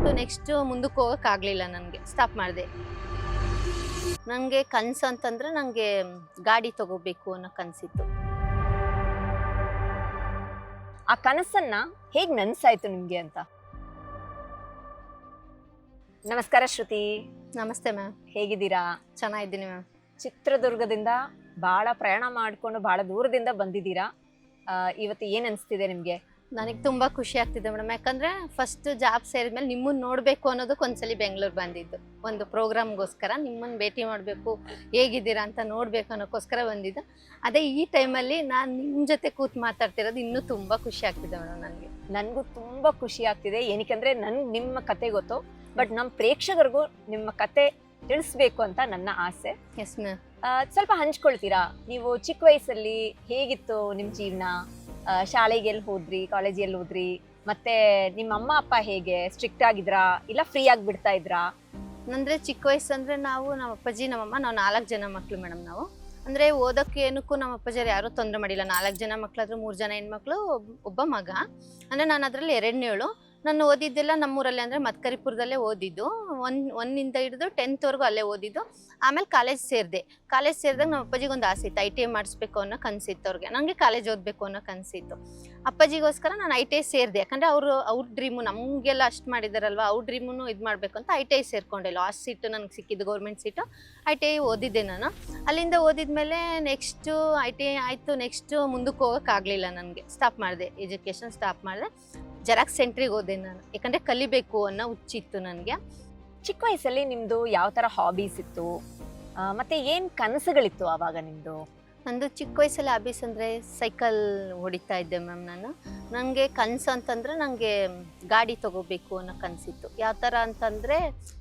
ಆಯಿತು ನೆಕ್ಸ್ಟ್ ಮುಂದಕ್ಕೆ ಹೋಗೋಕ್ಕಾಗಲಿಲ್ಲ, ನನಗೆ ಸ್ಟಾಪ್ ಮಾಡಿದೆ. ನನಗೆ ಕನಸು ಅಂತಂದರೆ ನನಗೆ ಗಾಡಿ ತಗೋಬೇಕು ಅನ್ನೋ ಕನಸಿತ್ತು. ಆ ಕನಸನ್ನ ಹೇಗ್ ನನ್ಸಾಯ್ತು ನಿಮ್ಗೆ ಅಂತ? ನಮಸ್ಕಾರ ಶ್ರುತಿ. ನಮಸ್ತೆ ಮ್ಯಾಮ್. ಹೇಗಿದ್ದೀರಾ? ಚೆನ್ನಾಗಿದ್ದೀನಿ ಮ್ಯಾಮ್. ಚಿತ್ರದುರ್ಗದಿಂದ ಬಹಳ ಪ್ರಯಾಣ ಮಾಡ್ಕೊಂಡು ಬಹಳ ದೂರದಿಂದ ಬಂದಿದ್ದೀರಾ. ಇವತ್ತು ಏನ್ ಅನ್ಸ್ತಿದೆ ನಿಮ್ಗೆ? ನನಗೆ ತುಂಬ ಖುಷಿ ಆಗ್ತಿದೆ ಮೇಡಮ್. ಯಾಕಂದರೆ ಫಸ್ಟ್ ಜಾಬ್ ಸೇರಿದ್ಮೇಲೆ ನಿಮ್ಮನ್ನು ನೋಡಬೇಕು ಅನ್ನೋದಕ್ಕೆ ಒಂದ್ಸಲಿ ಬೆಂಗಳೂರು ಬಂದಿದ್ದು, ಒಂದು ಪ್ರೋಗ್ರಾಮ್ಗೋಸ್ಕರ ನಿಮ್ಮನ್ನು ಭೇಟಿ ಮಾಡಬೇಕು, ಹೇಗಿದ್ದೀರಾ ಅಂತ ನೋಡಬೇಕು ಅನ್ನೋಕ್ಕೋಸ್ಕರ ಬಂದಿದ್ದು. ಅದೇ ಈ ಟೈಮಲ್ಲಿ ನಾನು ನಿಮ್ಮ ಜೊತೆ ಕೂತು ಮಾತಾಡ್ತಿರೋದು ಇನ್ನೂ ತುಂಬ ಖುಷಿ ಆಗ್ತಿದೆ ಮೇಡಮ್ ನನಗೆ. ನನಗೂ ತುಂಬ ಖುಷಿ ಆಗ್ತಿದೆ. ಏನಕ್ಕೆಂದರೆ ನನ್ಗೆ ನಿಮ್ಮ ಕತೆ ಗೊತ್ತು, ಬಟ್ ನಮ್ಮ ಪ್ರೇಕ್ಷಕರಿಗೂ ನಿಮ್ಮ ಕತೆ ತಿಳಿಸ್ಬೇಕು ಅಂತ ನನ್ನ ಆಸೆ. Yes ma'am. ಸ್ವಲ್ಪ ಹಂಚ್ಕೊಳ್ತೀರಾ? ನೀವು ಚಿಕ್ಕ ವಯಸ್ಸಲ್ಲಿ ಹೇಗಿತ್ತು ನಿಮ್ಮ ಜೀವನ? ಶಾಲೆಗೆ ಎಲ್ಲಿ ಹೋದ್ರಿ, ಕಾಲೇಜಿಗೆ ಎಲ್ಲಿ ಹೋದ್ರಿ, ಮತ್ತೆ ನಿಮ್ಮ ಅಮ್ಮ ಅಪ್ಪ ಹೇಗೆ ಸ್ಟ್ರಿಕ್ಟ್ ಆಗಿದ್ರಾ ಇಲ್ಲ ಫ್ರೀ ಆಗಿ ಬಿಡ್ತಾ ಇದ್ರಾ? ಅಂದರೆ ಚಿಕ್ಕ ವಯಸ್ಸಂದರೆ ನಮ್ಮ ಅಪ್ಪಾಜಿ ನಮ್ಮಮ್ಮ ನಾವು 4 ಜನ ಮಕ್ಕಳು ಮೇಡಮ್. ನಾವು ಅಂದರೆ ಓದೋಕ್ಕೆ ಏನಕ್ಕೂ ನಮ್ಮ ಅಪ್ಪಾಜಿಯರು ಯಾರೂ ತೊಂದರೆ ಮಾಡಿಲ್ಲ. 4 ಜನ ಮಕ್ಕಳಾದ್ರೂ 3 ಜನ ಹೆಣ್ಮಕ್ಳು, ಒಬ್ಬ ಮಗ. ಅಂದರೆ ನಾನು ಅದರಲ್ಲಿ 2ನೇಳು. ನಾನು ಓದಿದ್ದೆಲ್ಲ ನಮ್ಮೂರಲ್ಲಿ, ಅಂದರೆ ಮತ್ಕರಿಪುರದಲ್ಲೇ ಓದಿದ್ದು. ಒಂದಿಂದ ಹಿಡಿದು 10th ವರೆಗೂ ಅಲ್ಲೇ ಓದಿದ್ದು. ಆಮೇಲೆ ಕಾಲೇಜ್ ಸೇರಿದೆ. ಕಾಲೇಜ್ ಸೇರಿದಾಗ ನಮ್ಮ ಅಪ್ಪಾಜಿಗೆ ಒಂದು ಆಸೆ ಇತ್ತು, ITI ಮಾಡಿಸ್ಬೇಕು ಅನ್ನೋ ಕನಸಿತ್ತು ಅವ್ರಿಗೆ. ನನಗೆ ಕಾಲೇಜ್ ಓದಬೇಕು ಅನ್ನೋ ಕನಸಿತ್ತು. ಅಪ್ಪಾಜಿಗೋಸ್ಕರ ನಾನು ITI ಸೇರಿದೆ. ಯಾಕಂದರೆ ಅವ್ರ ಡ್ರೀಮು ನಮಗೆಲ್ಲ ಅಷ್ಟು ಮಾಡಿದಾರಲ್ವ, ಅವ್ರ ಡ್ರೀಮನ್ನು ಇದು ಮಾಡಬೇಕು ಅಂತ ITI ಸೇರಿಕೊಂಡೆ. ಲಾಸ್ಟ್ ಸೀಟು ನನಗೆ ಸಿಕ್ಕಿದ್ದು ಗೌರ್ಮೆಂಟ್ ಸೀಟು. ITI ಓದಿದ್ದೆ ನಾನು. ಅಲ್ಲಿಂದ ಓದಿದ್ಮೇಲೆ ನೆಕ್ಸ್ಟು ITI ಆಯಿತು, ನೆಕ್ಸ್ಟು ಮುಂದಕ್ಕೆ ಹೋಗೋಕ್ಕಾಗಲಿಲ್ಲ, ನನಗೆ ಸ್ಟಾಪ್ ಮಾಡಿದೆ. ಎಜುಕೇಷನ್ ಸ್ಟಾಪ್ ಮಾಡಿದೆ. ಜೆರಾಕ್ಸ್ ಸೆಂಟ್ರಿಗೆ ಹೋದೆ ನಾನು, ಯಾಕಂದರೆ ಕಲಿಬೇಕು ಅನ್ನೋ ಹುಚ್ಚಿತ್ತು ನನಗೆ. ಚಿಕ್ಕ ವಯಸ್ಸಲ್ಲಿ ನಿಮ್ದು ಯಾವ ತರ ಹಾಬೀಸ್ ಇತ್ತು, ಮತ್ತೆ ಏನ್ ಕನಸುಗಳಿತ್ತು ಆವಾಗ ನಿಮ್ದು? ನಂದು ಚಿಕ್ಕ ವಯಸ್ಸಲ್ಲಿ ಹಾಬೀಸ್ ಅಂದರೆ ಸೈಕಲ್ ಹೊಡಿತಾ ಇದ್ದೆ ಮ್ಯಾಮ್ ನಾನು. ನನಗೆ ಕನಸು ಅಂತಂದರೆ ನನಗೆ ಗಾಡಿ ತೊಗೋಬೇಕು ಅನ್ನೋ ಕನಸಿತ್ತು. ಯಾವ ಥರ ಅಂತಂದರೆ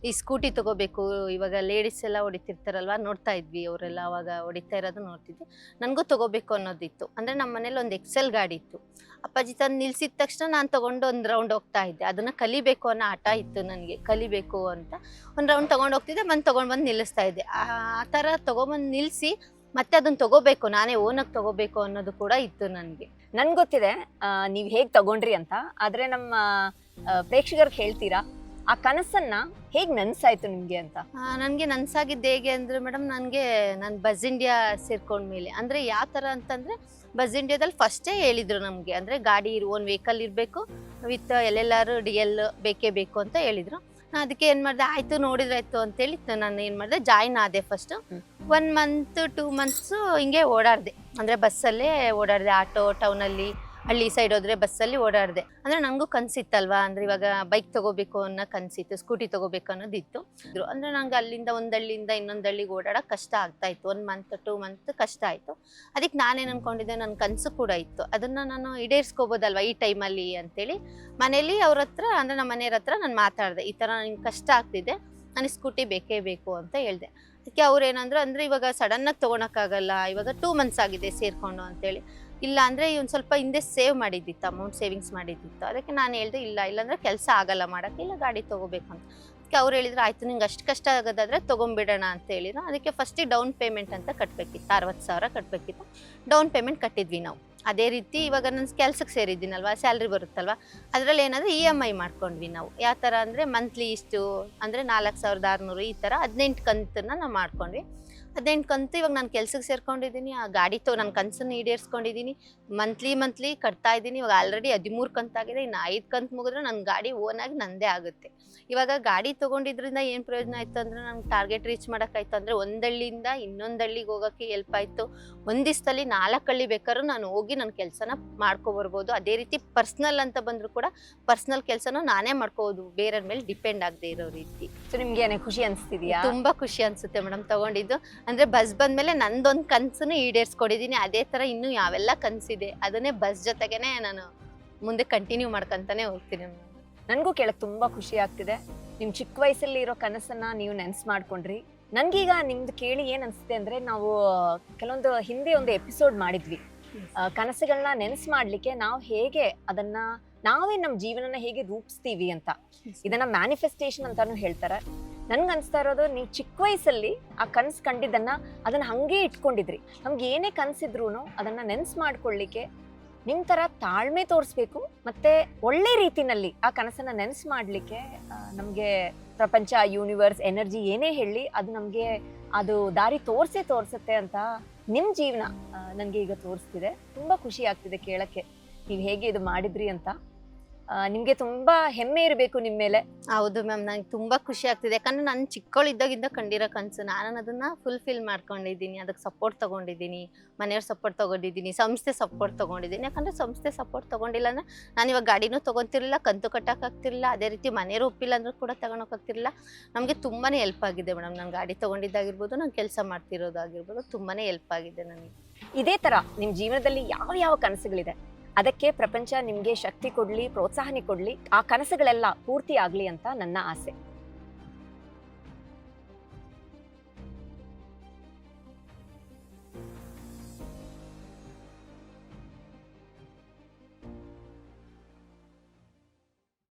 ಈ ಸ್ಕೂಟಿ ತೊಗೋಬೇಕು. ಇವಾಗ ಲೇಡೀಸ್ ಎಲ್ಲ ಹೊಡಿತಿರ್ತಾರಲ್ವ, ನೋಡ್ತಾ ಇದ್ವಿ, ಅವರೆಲ್ಲ ಅವಾಗ ಹೊಡಿತಾ ಇರೋದು ನೋಡ್ತಿದ್ವಿ. ನನಗೂ ತೊಗೋಬೇಕು ಅನ್ನೋದಿತ್ತು. ಅಂದರೆ ನಮ್ಮ ಮನೇಲಿ ಒಂದು ಎಕ್ಸೆಲ್ ಗಾಡಿ ಇತ್ತು. ಅಪ್ಪಾಜಿ ತಂದು ನಿಲ್ಸಿದ ತಕ್ಷಣ ನಾನು ತೊಗೊಂಡು ಒಂದು ರೌಂಡ್ ಹೋಗ್ತಾ ಇದ್ದೆ. ಅದನ್ನು ಕಲಿಬೇಕು ಅನ್ನೋ ಹಠ ಇತ್ತು ನನಗೆ, ಕಲಿಬೇಕು ಅಂತ. ಒಂದು ರೌಂಡ್ ತೊಗೊಂಡು ಹೋಗ್ತಿದ್ದೆ, ತೊಗೊಂಡು ಬಂದು ನಿಲ್ಲಿಸ್ತಾ ಇದ್ದೆ. ಆ ಥರ ತೊಗೊಂಬಂದು ನಿಲ್ಲಿಸಿ ಮತ್ತೆ ಅದನ್ನ ತಗೋಬೇಕು, ನಾನೇ ಓನಾಗಿ ತಗೋಬೇಕು ಅನ್ನೋದು ಕೂಡ ಇತ್ತು ನನಗೆ. ನನ್ಗೆ ಗೊತ್ತಿದೆ ನೀವು ಹೇಗೆ ತಗೊಂಡ್ರಿ ಅಂತ, ಆದ್ರೆ ನಮ್ಮ ಪ್ರೇಕ್ಷಕರಿಗೆ ಹೇಳ್ತೀರಾ ಆ ಕನಸನ್ನ ಹೇಗೆ ನನ್ಸಾಯ್ತು ನಿಮ್ಗೆ ಅಂತ? ನನಗೆ ನನ್ಸಾಗಿದ್ದು ಹೇಗೆ ಅಂದರೆ ಮೇಡಮ್, ನಾನು ಬಸ್ ಇಂಡಿಯಾ ಸೇರ್ಕೊಂಡ್ಮೇಲೆ, ಅಂದರೆ ಯಾವ ಥರ ಅಂತಂದರೆ ಬಸ್ ಇಂಡಿಯಾದಲ್ಲಿ ಫಸ್ಟೇ ಹೇಳಿದರು ನಮಗೆ, ಅಂದರೆ ಗಾಡಿ ಓನ್ ವೆಹಿಕಲ್ ಇರಬೇಕು ವಿತ್ LLR DL ಬೇಕೇ ಬೇಕು ಅಂತ ಹೇಳಿದರು. ನಾನು ಅದಕ್ಕೆ ಏನು ಮಾಡಿದೆ, ಆಯಿತು ನೋಡಿದ್ರಾಯ್ತು ಅಂತೇಳಿ ನಾನು ಏನು ಮಾಡಿದೆ, ಜಾಯಿನ್ ಆದೆ. ಫಸ್ಟು 1 ಮಂತ್ 2 ಮಂತ್ಸು ಹಿಂಗೆ ಓಡಾಡಿದೆ. ಅಂದರೆ ಬಸ್ಸಲ್ಲೇ ಓಡಾಡಿದೆ, ಆಟೋ, ಟೌನಲ್ಲಿ, ಹಳ್ಳಿ ಸೈಡ್ ಹೋದರೆ ಬಸ್ಸಲ್ಲಿ ಓಡಾಡಿದೆ. ಅಂದರೆ ನನಗೂ ಕನಸಿತ್ತಲ್ವಾ, ಅಂದರೆ ಇವಾಗ ಬೈಕ್ ತೊಗೋಬೇಕು ಅನ್ನೋ ಕನಸಿತ್ತು, ಸ್ಕೂಟಿ ತೊಗೋಬೇಕು ಅನ್ನೋದಿತ್ತು. ಅಂದರೆ ನಂಗೆ ಅಲ್ಲಿಂದ ಒಂದು ಹಳ್ಳಿಯಿಂದ ಇನ್ನೊಂದು ಹಳ್ಳಿಗೆ ಓಡಾಡೋಕೆ ಕಷ್ಟ ಆಗ್ತಾಯಿತ್ತು. 1 ಮಂತ್ 2 ಮಂತ್ ಕಷ್ಟ ಆಯಿತು. ಅದಕ್ಕೆ ನಾನೇನು ಅಂದ್ಕೊಂಡಿದ್ದೆ, ನನ್ನ ಕನಸು ಕೂಡ ಇತ್ತು, ಅದನ್ನು ನಾನು ಈಡೇರಿಸ್ಕೋಬೋದಲ್ವ ಈ ಟೈಮಲ್ಲಿ ಅಂತೇಳಿ ಮನೇಲಿ ಅವ್ರ ಹತ್ರ, ಅಂದರೆ ನಮ್ಮ ಮನೆಯವ್ರ ಹತ್ರ ನಾನು ಮಾತಾಡಿದೆ. ಈ ಥರ ನಿಂಗೆ ಕಷ್ಟ ಆಗ್ತಿದೆ, ನನಗೆ ಸ್ಕೂಟಿ ಬೇಕೇ ಬೇಕು ಅಂತ ಹೇಳಿದೆ. ಅದಕ್ಕೆ ಅವ್ರು ಏನಂದ್ರು, ಅಂದರೆ ಇವಾಗ ಸಡನ್ನಾಗಿ ತೊಗೊಳಕ್ಕಾಗಲ್ಲ, ಇವಾಗ 2 ಮಂತ್ಸ್ ಆಗಿದೆ ಸೇರಿಕೊಂಡು ಅಂತೇಳಿ. ಇಲ್ಲ ಅಂದರೆ ಇವ್ನು ಸ್ವಲ್ಪ ಹಿಂದೆ ಸೇವ್ ಮಾಡಿದ್ದಿತ್ತು, ಅಮೌಂಟ್ ಸೇವಿಂಗ್ಸ್ ಮಾಡಿದ್ದಿತ್ತು. ಅದಕ್ಕೆ ನಾನು ಹೇಳಿದೆ, ಇಲ್ಲಾಂದರೆ ಕೆಲಸ ಆಗಲ್ಲ ಮಾಡೋಕ್ಕೆ, ಇಲ್ಲ ಗಾಡಿ ತೊಗೋಬೇಕು ಅಂತ. ಅದಕ್ಕೆ ಅವ್ರು ಹೇಳಿದ್ರು, ಆಯಿತು ನಿಂಗೆ ಅಷ್ಟು ಕಷ್ಟ ಆಗೋದಾದರೆ ತೊಗೊಂಬಿಡೋಣ ಅಂತ ಹೇಳಿದ್ರು. ಅದಕ್ಕೆ ಫಸ್ಟಿಗೆ ಡೌನ್ ಪೇಮೆಂಟ್ ಅಂತ ಕಟ್ಟಬೇಕಿತ್ತು, 60,000 ಕಟ್ಟಬೇಕಿತ್ತು. ಡೌನ್ ಪೇಮೆಂಟ್ ಕಟ್ಟಿದ್ವಿ ನಾವು. ಅದೇ ರೀತಿ ಇವಾಗ ನಾನು ಕೆಲ್ಸಕ್ಕೆ ಸೇರಿದ್ದೀನಲ್ವ, ಸ್ಯಾಲ್ರಿ ಬರುತ್ತಲ್ವ, ಅದರಲ್ಲಿ ಏನಾದರೂ EMI ಮಾಡ್ಕೊಂಡ್ವಿ ನಾವು. ಯಾವ ಥರ ಅಂದರೆ ಮಂತ್ಲಿ ಇಷ್ಟು, ಅಂದರೆ 4,600 ಈ ಥರ 18 ಕಂತನ್ನು ನಾವು ಮಾಡ್ಕೊಂಡ್ವಿ. 18 ಕಂತು ಇವಾಗ ನಾನು ಕೆಲ್ಸಕ್ಕೆ ಸೇರ್ಕೊಂಡಿದ್ದೀನಿ. ಆ ಗಾಡಿ ನನ್ನ ಕನಸನ್ನು ಈಡೇರಿಸ್ಕೊಂಡಿದ್ದೀನಿ. ಮಂತ್ಲಿ ಕಟ್ತಾ ಇದ್ದೀನಿ. ಇವಾಗ ಆಲ್ರೆಡಿ 13 ಕಂತಾಗಿದೆ. ಇನ್ನು 5 ಕಂತು ಮುಗಿದ್ರೆ ನನ್ನ ಗಾಡಿ ಓನಾಗಿ ನಂದೇ ಆಗುತ್ತೆ. ಇವಾಗ ಗಾಡಿ ತೊಗೊಂಡಿದ್ರಿಂದ ಏನು ಪ್ರಯೋಜನ ಆಯಿತು ಅಂದರೆ, ನಂಗೆ ಟಾರ್ಗೆಟ್ ರೀಚ್ ಮಾಡೋಕ್ಕಾಯ್ತು. ಅಂದರೆ ಒಂದು ಹಳ್ಳಿಯಿಂದ ಇನ್ನೊಂದು ಹಳ್ಳಿಗೆ ಹೋಗೋಕ್ಕೆ ಹೆಲ್ಪ್ ಆಯಿತು. ಒಂದು ದಿವಸದಲ್ಲಿ 4 ಹಳ್ಳಿ ಬೇಕಾದ್ರೂ ನಾನು ಹೋಗಿ ನನ್ನ ಕೆಲಸನ ಮಾಡ್ಕೊಬರ್ಬೋದು. ಅದೇ ರೀತಿ ಪರ್ಸ್ನಲ್ ಅಂತ ಬಂದರೂ ಕೂಡ ಪರ್ಸ್ನಲ್ ಕೆಲಸನೂ ನಾನೇ ಮಾಡ್ಕೋಬೋದು, ಬೇರೆಯವ್ರ ಮೇಲೆ ಡಿಪೆಂಡ್ ಆಗದೆ ಇರೋ ರೀತಿ. ಸೊ ನಿಮ್ಗೆ ಖುಷಿ ಅನಿಸ್ತಿದೆಯಾ? ತುಂಬ ಖುಷಿ ಅನಿಸುತ್ತೆ ಮೇಡಮ್ ತೊಗೊಂಡಿದ್ದು. ಅಂದರೆ ಬಸ್ ಬಂದಮೇಲೆ ನಂದೊಂದು ಕನಸನ್ನು ಈಡೇರಿಸ್ಕೊಂಡಿದ್ದೀನಿ. ಅದೇ ಥರ ಇನ್ನೂ ಯಾವೆಲ್ಲ ಕನಸಿದೆ ಅದನ್ನೇ ಬಸ್ ಜೊತೆಗೇ ನಾನು ಮುಂದೆ ಕಂಟಿನ್ಯೂ ಮಾಡ್ಕೊತಾನೆ ಹೋಗ್ತೀನಿ. ನನಗೂ ಕೇಳಕ್ಕೆ ತುಂಬ ಖುಷಿ ಆಗ್ತಿದೆ. ನಿಮ್ಮ ಚಿಕ್ಕ ವಯಸ್ಸಲ್ಲಿ ಇರೋ ಕನಸನ್ನ ನೀವು ನೆನ್ಸು ಮಾಡ್ಕೊಂಡ್ರಿ. ನನಗೀಗ ನಿಮ್ದು ಕೇಳಿ ಏನು ಅನಿಸುತ್ತೆ ಅಂದರೆ, ನಾವು ಕೆಲವೊಂದು ಹಿಂದೆ ಒಂದು ಎಪಿಸೋಡ್ ಮಾಡಿದ್ವಿ, ಕನಸುಗಳನ್ನ ನೆನ್ಸು ಮಾಡಲಿಕ್ಕೆ ನಾವು ಹೇಗೆ ಅದನ್ನು ನಾವೇ ನಮ್ಮ ಜೀವನನ ಹೇಗೆ ರೂಪಿಸ್ತೀವಿ ಅಂತ. ಇದನ್ನು ಮ್ಯಾನಿಫೆಸ್ಟೇಷನ್ ಅಂತಾನು ಹೇಳ್ತಾರೆ. ನನ್ಗೆ ಅನಿಸ್ತಾ ಇರೋದು, ನೀವು ಚಿಕ್ಕ ವಯಸ್ಸಲ್ಲಿ ಆ ಕನಸು ಕಂಡಿದ್ದನ್ನು ಅದನ್ನು ಹಾಗೇ ಇಟ್ಕೊಂಡಿದ್ರಿ. ನಮ್ಗೆ ಏನೇ ಕನಸಿದ್ರೂ ಅದನ್ನು ನೆನ್ಸು ಮಾಡ್ಕೊಳ್ಳಿಕ್ಕೆ ನಿಮ್ ತರ ತಾಳ್ಮೆ ತೋರಿಸ್ಬೇಕು, ಮತ್ತೆ ಒಳ್ಳೆ ರೀತಿನಲ್ಲಿ ಆ ಕನಸನ್ನ ನೆನ್ಸ್ ಮಾಡ್ಲಿಕ್ಕೆ ನಮ್ಗೆ ಪ್ರಪಂಚ, ಯೂನಿವರ್ಸ್, ಎನರ್ಜಿ ಏನೇ ಹೇಳಿ ಅದು ನಮ್ಗೆ ಅದು ದಾರಿ ತೋರ್ಸತ್ತೆ ಅಂತ ನಿಮ್ ಜೀವನ ನನ್ಗೆ ಈಗ ತೋರಿಸ್ತಿದೆ. ತುಂಬಾ ಖುಷಿ ಆಗ್ತಿದೆ ಕೇಳಕ್ಕೆ ನೀವ್ ಹೇಗೆ ಇದು ಮಾಡಿದ್ರಿ ಅಂತ. ನಿಮ್ಗೆ ತುಂಬಾ ಹೆಮ್ಮೆ ಇರಬೇಕು ನಿಮ್ ಮೇಲೆ. ಹೌದು ಮ್ಯಾಮ್, ನಂಗೆ ತುಂಬಾ ಖುಷಿ ಆಗ್ತಿದೆ. ಯಾಕಂದ್ರೆ ನಾನು ಚಿಕ್ಕವಳಿದ್ದಾಗಿಂದ ಕಂಡಿರೋ ಕನಸು, ನಾನು ಅದನ್ನ ಫುಲ್ಫಿಲ್ ಮಾಡ್ಕೊಂಡಿದ್ದೀನಿ. ಅದಕ್ಕೆ ಸಪೋರ್ಟ್ ತಗೊಂಡಿದ್ದೀನಿ, ಮನೆಯವ್ರ ಸಪೋರ್ಟ್ ತಗೊಂಡಿದ್ದೀನಿ, ಸಂಸ್ಥೆ ಸಪೋರ್ಟ್ ತಗೊಂಡಿದ್ದೀನಿ. ಯಾಕಂದ್ರೆ ಸಂಸ್ಥೆ ಸಪೋರ್ಟ್ ತಗೊಂಡಿಲ್ಲ ಅಂದ್ರೆ ನಾನು ಇವಾಗ ಗಾಡಿನೂ ತಗೊಂತಿರ್ಲಿಲ್ಲ, ಕಂತು ಕಟ್ಟೋಕ್ಕಾಗ್ತಿರ್ಲಿಲ್ಲ, ಅದೇ ರೀತಿ ಮನೆಯವರು ಒಪ್ಪಿಲ್ಲ ಅಂದ್ರೂ ಕೂಡ ತಗೊಳಕ್ಕಾಗ್ತಿರ್ಲಿಲ್ಲ. ನಮಗೆ ತುಂಬಾನೇ ಹೆಲ್ಪ್ ಆಗಿದೆ ಮೇಡಮ್. ನಾನು ಗಾಡಿ ತಗೊಂಡಿದ್ದಾಗಿರ್ಬೋದು, ನಾನು ಕೆಲಸ ಮಾಡ್ತಿರೋದಾಗಿರ್ಬೋದು, ತುಂಬಾನೇ ಹೆಲ್ಪ್ ಆಗಿದೆ ನನಗೆ. ಇದೇ ತರ ನಿಮ್ ಜೀವನದಲ್ಲಿ ಯಾವ ಕನಸುಗಳಿದೆ, ಅದಕ್ಕೆ ಪ್ರಪಂಚ ನಿಮ್ಗೆ ಶಕ್ತಿ ಕೊಡ್ಲಿ, ಪ್ರೋತ್ಸಾಹನೆ ಕೊಡ್ಲಿ, ಆ ಕನಸುಗಳೆಲ್ಲ ಪೂರ್ತಿ ಆಗ್ಲಿ ಅಂತ ನನ್ನ ಆಸೆ.